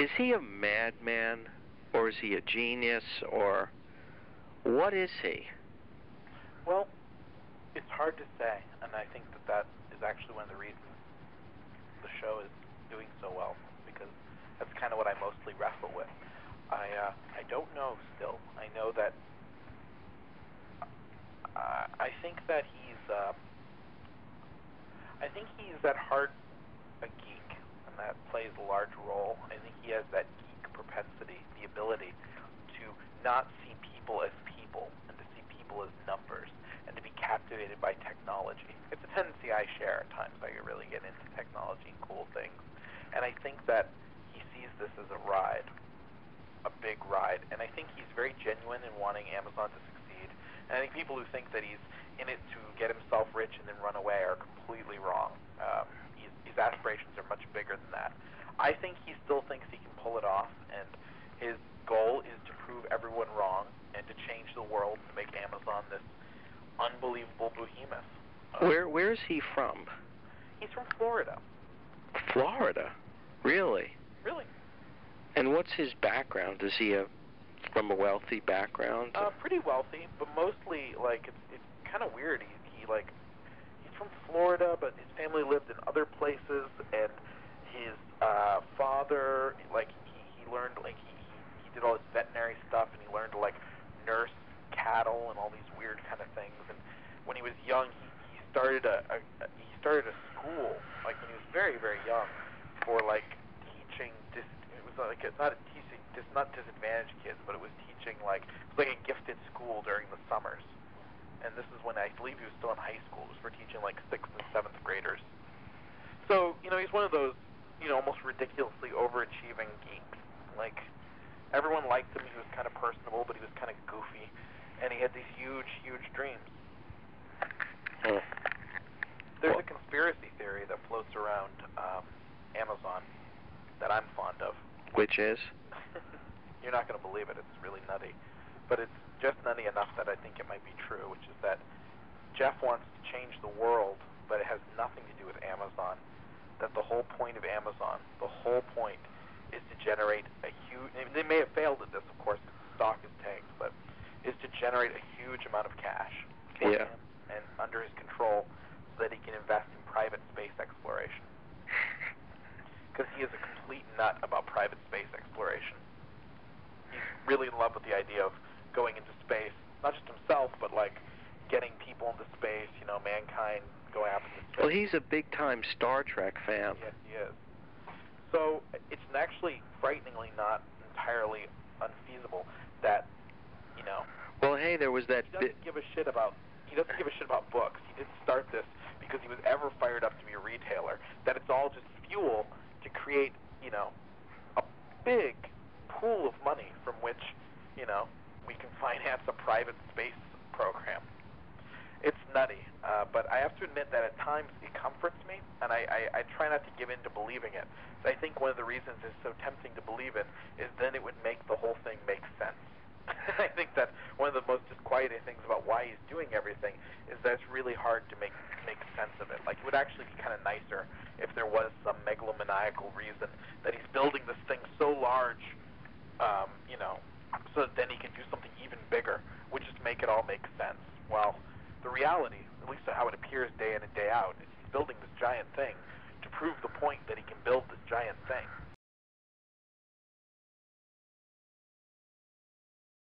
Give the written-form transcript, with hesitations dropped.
Is he a madman, or is he a genius, or what is he? Well, it's hard to say, and I think that is actually one of the reasons the show is doing so well, because that's kind of what I mostly wrestle with. I don't know still. I know that I think that he's at heart a geek, and that plays a large role. I think he has that geek propensity, the ability to not see people as people, and to see people as numbers, and to be captivated by technology. It's a tendency I share at times. I really get into technology and cool things, and I think that he sees this as a ride, a big ride, and I think he's very genuine in wanting Amazon to succeed. And I think people who think that he's in it to get himself rich and then run away are completely wrong. His aspirations are much bigger than that. I think he still thinks he can pull it off, and his goal is to prove everyone wrong and to change the world, to make Amazon this unbelievable behemoth. Where is he from? He's from Florida. Florida? Really? Really? And what's his background? Is he from a wealthy background? Pretty wealthy, but mostly like it's kind of weird. He's from Florida, but his family lived in other places, and his father, like he learned, like he did all this veterinary stuff, and he learned to like nurse cattle and all these weird kind of things. And when he was young, he started a school, like when he was very, very young, for like teaching. It was like it's not teaching, just not disadvantaged kids, but it was teaching like it was like a gifted school during the summers. And this is when I believe he was still in high school. It was for teaching like 6th and 7th graders. So he's one of those almost ridiculously overachieving geeks. Like everyone liked him. He was kind of personable, but he was kind of goofy, and he had these huge, huge dreams. There's a conspiracy theory that floats around Amazon that I'm fond of. Which is? You're not going to believe it. It's really nutty. But it's just nutty enough that I think it might be true, which is that Jeff wants to change the world, but it has nothing to do with Amazon. That the whole point of Amazon, the whole point, is to generate a huge... They may have failed at this, of course, because the stock is tanked, but is to generate a huge amount of cash for him and under his control so that he can invest in private space exploration. Because he is a complete nut about private space exploration. He's really in love with the idea of going into space, not just himself, but like getting people into space, mankind going out into space. Well, he's a big-time Star Trek fan. Yes, he is. So it's actually frighteningly not entirely unfeasible that, Well, hey, there was that... He doesn't give a shit about books. He didn't start this because he was ever fired up to be a retailer. That it's all just fuel to create, a big pool of money from which, we can finance a private space program. It's nutty, but I have to admit that at times it comforts me, and I try not to give in to believing it. But I think one of the reasons it's so tempting to believe it is then it would make the whole thing make sense. I think that one of the most disquieting things about why he's doing everything is that it's really hard to make sense of it. Like, it would actually be kind of nicer if there was some megalomaniacal reason that he's building this